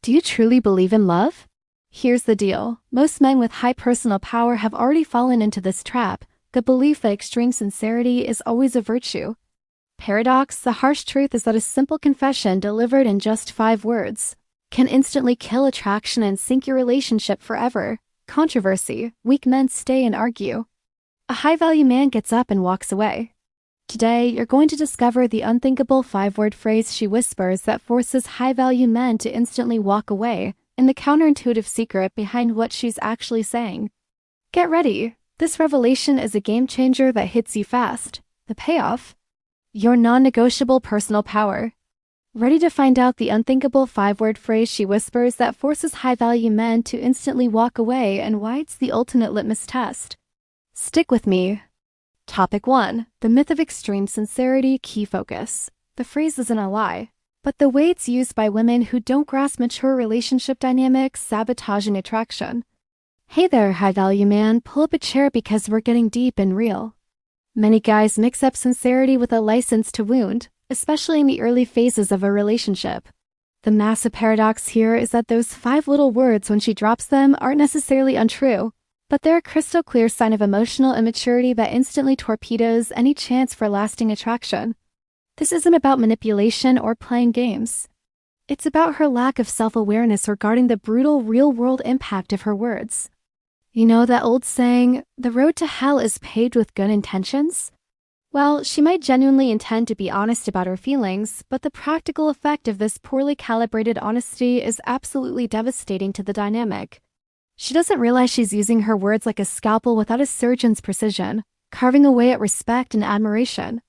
Do you truly believe in love? Here's the deal. Most men with high personal power have already fallen into this trap, the belief that extreme sincerity is always a virtue. Paradox, the harsh truth is that a simple confession delivered in just 5 words can instantly kill attraction and sink your relationship forever. Controversy, weak men stay and argue. A high-value man gets up and walks away. Today, you're going to discover the unthinkable 5-word phrase she whispers that forces high-value men to instantly walk away, and the counterintuitive secret behind what she's actually saying. Get ready. This revelation is a game changer that hits you fast. The payoff? Your non-negotiable personal power. Ready to find out the unthinkable 5-word phrase she whispers that forces high-value men to instantly walk away and why it's the ultimate litmus test? Stick with me. Topic 1. The myth of extreme sincerity, key focus. The phrase isn't a lie, but the way it's used by women who don't grasp mature relationship dynamics, sabotaging attraction. Hey there, high-value man, pull up a chair because we're getting deep and real. Many guys mix up sincerity with a license to wound, especially in the early phases of a relationship. The massive paradox here is that those 5 little words when she drops them aren't necessarily untrue, but they're a crystal clear sign of emotional immaturity that instantly torpedoes any chance for lasting attraction. This isn't about manipulation or playing games. It's about her lack of self-awareness regarding the brutal real-world impact of her words. You know that old saying, the road to hell is paved with good intentions? Well, she might genuinely intend to be honest about her feelings, but the practical effect of this poorly calibrated honesty is absolutely devastating to the dynamic. She doesn't realize she's using her words like a scalpel without a surgeon's precision, carving away at respect and admiration.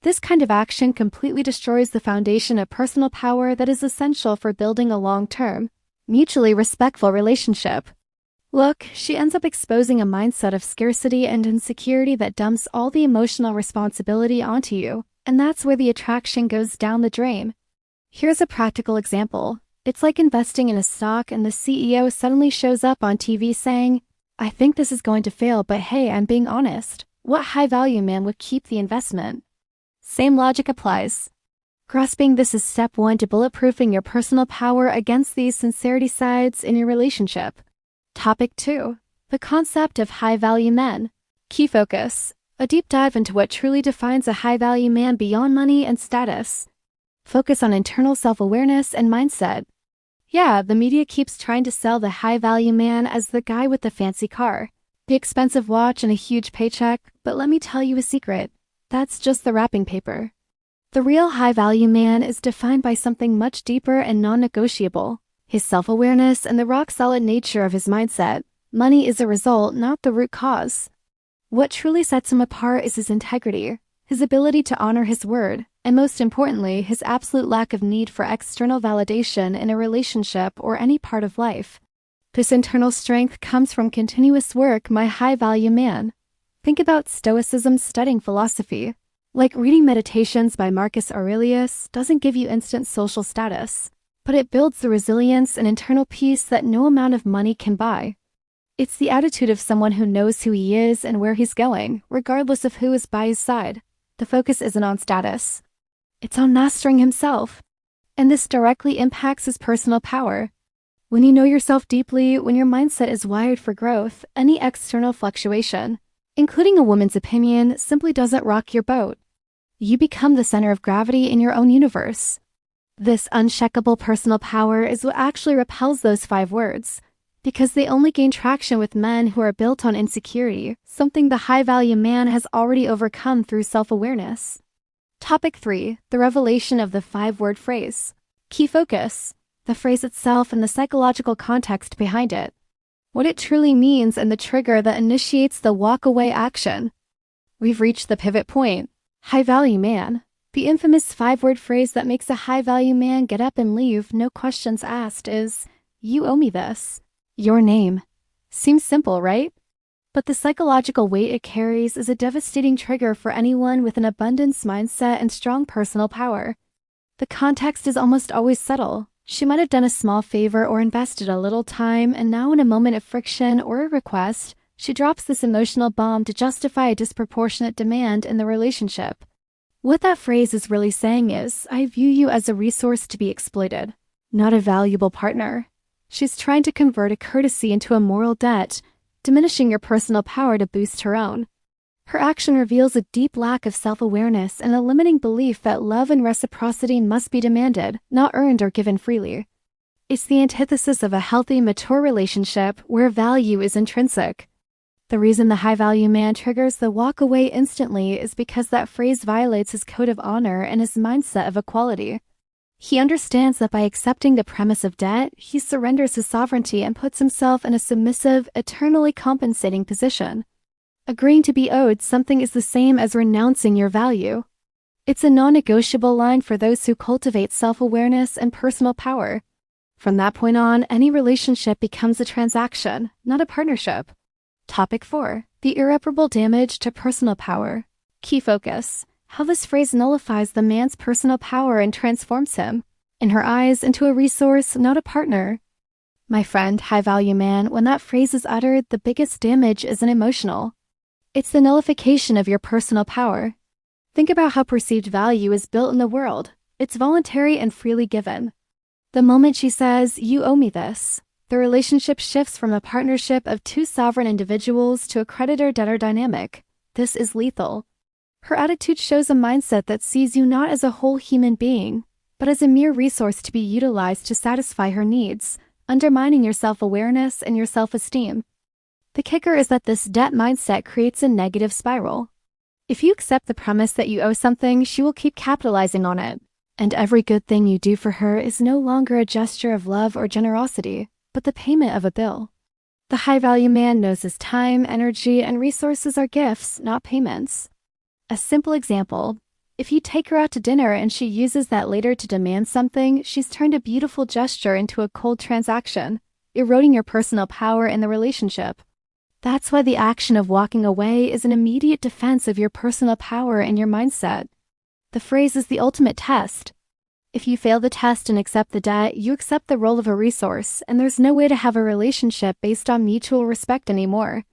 This kind of action completely destroys the foundation of personal power that is essential for building a long-term, mutually respectful relationship. Look, she ends up exposing a mindset of scarcity and insecurity that dumps all the emotional responsibility onto you, and that's where the attraction goes down the drain. Here's a practical example. It's like investing in a stock and the CEO suddenly shows up on TV saying, I think this is going to fail, but hey, I'm being honest. What high-value man would keep the investment? Same logic applies. Grasping this is step 1 to bulletproofing your personal power against these sincerity sides in your relationship. Topic 2. The concept of high-value men. Key focus. A deep dive into what truly defines a high-value man beyond money and status. Focus on internal self-awareness and mindset. Yeah, the media keeps trying to sell the high-value man as the guy with the fancy car, the expensive watch, and a huge paycheck, but let me tell you a secret. That's just the wrapping paper. The real high-value man is defined by something much deeper and non-negotiable. His self-awareness and the rock-solid nature of his mindset. Money is a result, not the root cause. What truly sets him apart is his integrity, his ability to honor his word, and most importantly, his absolute lack of need for external validation in a relationship or any part of life. This internal strength comes from continuous work, my high-value man. Think about Stoicism studying philosophy. Like reading Meditations by Marcus Aurelius doesn't give you instant social status, but it builds the resilience and internal peace that no amount of money can buy. It's the attitude of someone who knows who he is and where he's going, regardless of who is by his side. The focus isn't on status. It's on mastering himself. And this directly impacts his personal power. When you know yourself deeply, when your mindset is wired for growth, any external fluctuation, including a woman's opinion, simply doesn't rock your boat. You become the center of gravity in your own universe. This uncheckable personal power is what actually repels those 5 words, because they only gain traction with men who are built on insecurity, something the high-value man has already overcome through self-awareness. Topic 3. The revelation of the 5-word phrase. Key focus. The phrase itself and the psychological context behind it. What it truly means and the trigger that initiates the walk-away action. We've reached the pivot point. High-value man. The infamous 5-word phrase that makes a high-value man get up and leave, no questions asked, is, you owe me this. Your name. Seems simple, right? But the psychological weight it carries is a devastating trigger for anyone with an abundance mindset and strong personal power. The context is almost always subtle. She might have done a small favor or invested a little time, and now in a moment of friction or a request, she drops this emotional bomb to justify a disproportionate demand in the relationship. What that phrase is really saying is, I view you as a resource to be exploited. not a valuable partner. She's trying to convert a courtesy into a moral debt, diminishing your personal power to boost her own. Her action reveals a deep lack of self-awareness and a limiting belief that love and reciprocity must be demanded, not earned or given freely. It's the antithesis of a healthy, mature relationship where value is intrinsic. The reason the high-value man triggers the walk away instantly is because that phrase violates his code of honor and his mindset of equality. He understands that by accepting the premise of debt, he surrenders his sovereignty and puts himself in a submissive, eternally compensating position. Agreeing to be owed something is the same as renouncing your value. It's a non-negotiable line for those who cultivate self-awareness and personal power. From that point on, any relationship becomes a transaction, not a partnership. Topic 4. The irreparable damage to personal power. Key focus. How this phrase nullifies the man's personal power and transforms him, in her eyes, into a resource, not a partner. My friend, high-value man, when that phrase is uttered, the biggest damage isn't emotional. It's the nullification of your personal power. Think about how perceived value is built in the world. It's voluntary and freely given. The moment she says, "You owe me this," the relationship shifts from a partnership of two sovereign individuals to a creditor-debtor dynamic. This is lethal. Her attitude shows a mindset that sees you not as a whole human being, but as a mere resource to be utilized to satisfy her needs, undermining your self-awareness and your self-esteem. The kicker is that this debt mindset creates a negative spiral. If you accept the premise that you owe something, she will keep capitalizing on it, and every good thing you do for her is no longer a gesture of love or generosity, but the payment of a bill. The high-value man knows his time, energy, and resources are gifts, not payments. A simple example, if you take her out to dinner and she uses that later to demand something, she's turned a beautiful gesture into a cold transaction, eroding your personal power in the relationship. That's why the action of walking away is an immediate defense of your personal power and your mindset. The phrase is the ultimate test. If you fail the test and accept the debt, you accept the role of a resource, and there's no way to have a relationship based on mutual respect anymore.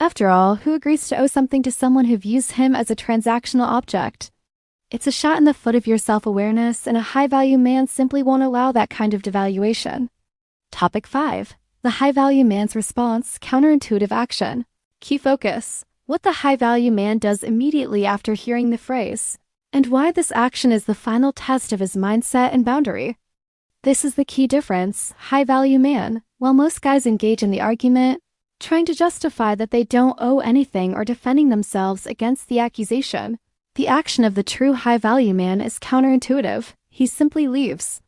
After all, who agrees to owe something to someone who views him as a transactional object? It's a shot in the foot of your self-awareness, and a high-value man simply won't allow that kind of devaluation. Topic 5. The high-value man's response, counterintuitive action. Key focus. What the high-value man does immediately after hearing the phrase, and why this action is the final test of his mindset and boundary. This is the key difference. High-value man, while most guys engage in the argument, trying to justify that they don't owe anything or defending themselves against the accusation, the action of the true high-value man is counterintuitive. He simply leaves.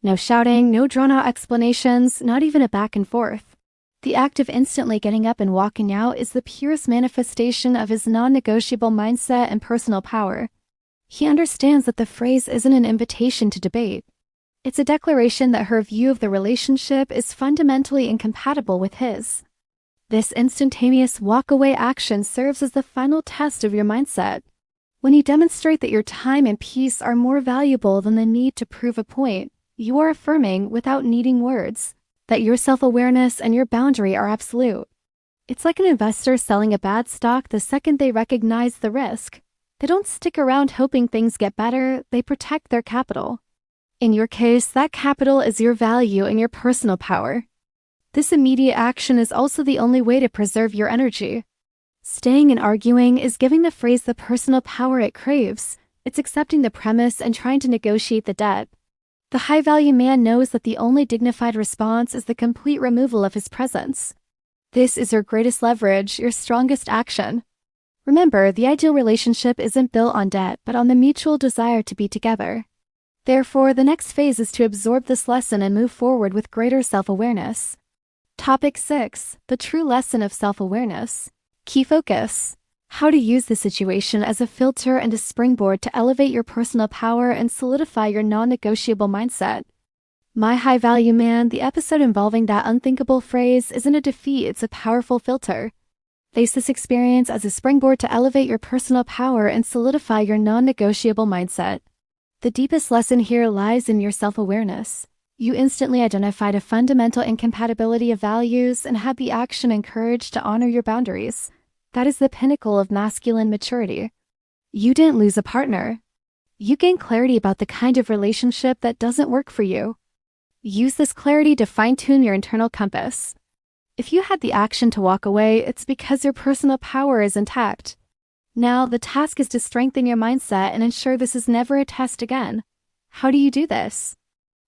No shouting, no drawn-out explanations, not even a back and forth. The act of instantly getting up and walking out is the purest manifestation of his non-negotiable mindset and personal power. He understands that the phrase isn't an invitation to debate. It's a declaration that her view of the relationship is fundamentally incompatible with his. This instantaneous walk-away action serves as the final test of your mindset. When you demonstrate that your time and peace are more valuable than the need to prove a point, you are affirming, without needing words, that your self-awareness and your boundary are absolute. It's like an investor selling a bad stock the second they recognize the risk. They don't stick around hoping things get better, they protect their capital. In your case, that capital is your value and your personal power. This immediate action is also the only way to preserve your energy. Staying and arguing is giving the phrase the personal power it craves. It's accepting the premise and trying to negotiate the debt. The high-value man knows that the only dignified response is the complete removal of his presence. This is your greatest leverage, your strongest action. Remember, the ideal relationship isn't built on debt, but on the mutual desire to be together. Therefore, the next phase is to absorb this lesson and move forward with greater self-awareness. Topic 6. The true lesson of self-awareness. Key focus. How to use the situation as a filter and a springboard to elevate your personal power and solidify your non-negotiable mindset. My high-value man, the episode involving that unthinkable phrase isn't a defeat, it's a powerful filter. Face this experience as a springboard to elevate your personal power and solidify your non-negotiable mindset. The deepest lesson here lies in your self-awareness. You instantly identified a fundamental incompatibility of values and had the action and courage to honor your boundaries. That is the pinnacle of masculine maturity. You didn't lose a partner. You gained clarity about the kind of relationship that doesn't work for you. Use this clarity to fine-tune your internal compass. If you had the action to walk away, it's because your personal power is intact. Now, the task is to strengthen your mindset and ensure this is never a test again. How do you do this?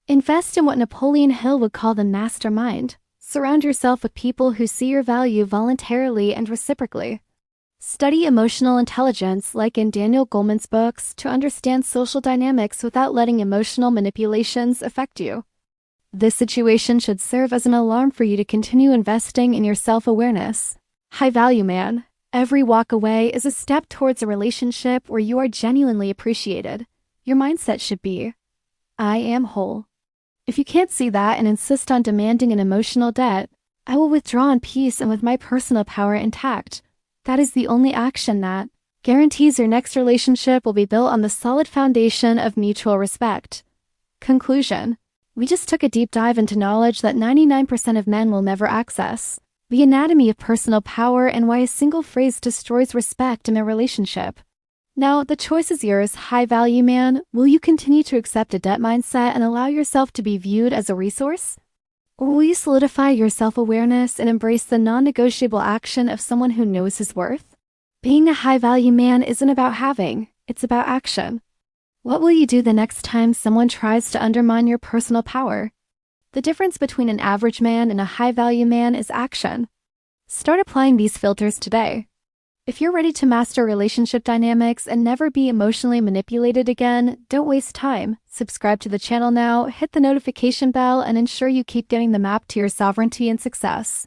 Invest in what Napoleon Hill would call the mastermind. Surround yourself with people who see your value voluntarily and reciprocally. Study emotional intelligence, like in Daniel Goleman's books, to understand social dynamics without letting emotional manipulations affect you. This situation should serve as an alarm for you to continue investing in your self-awareness. High value man. Every walk away is a step towards a relationship where you are genuinely appreciated. Your mindset should be, I am whole. If you can't see that and insist on demanding an emotional debt, I will withdraw in peace and with my personal power intact. That is the only action that guarantees your next relationship will be built on the solid foundation of mutual respect. Conclusion. We just took a deep dive into knowledge that 99% of men will never access. The anatomy of personal power and why a single phrase destroys respect in a relationship. Now, the choice is yours, high value man. Will you continue to accept a debt mindset and allow yourself to be viewed as a resource? Or will you solidify your self-awareness and embrace the non-negotiable action of someone who knows his worth? Being a high value man isn't about having, it's about action. What will you do the next time someone tries to undermine your personal power? The difference between an average man and a high value man is action. Start applying these filters today. If you're ready to master relationship dynamics and never be emotionally manipulated again, don't waste time. Subscribe to the channel now, hit the notification bell, and ensure you keep getting the map to your sovereignty and success.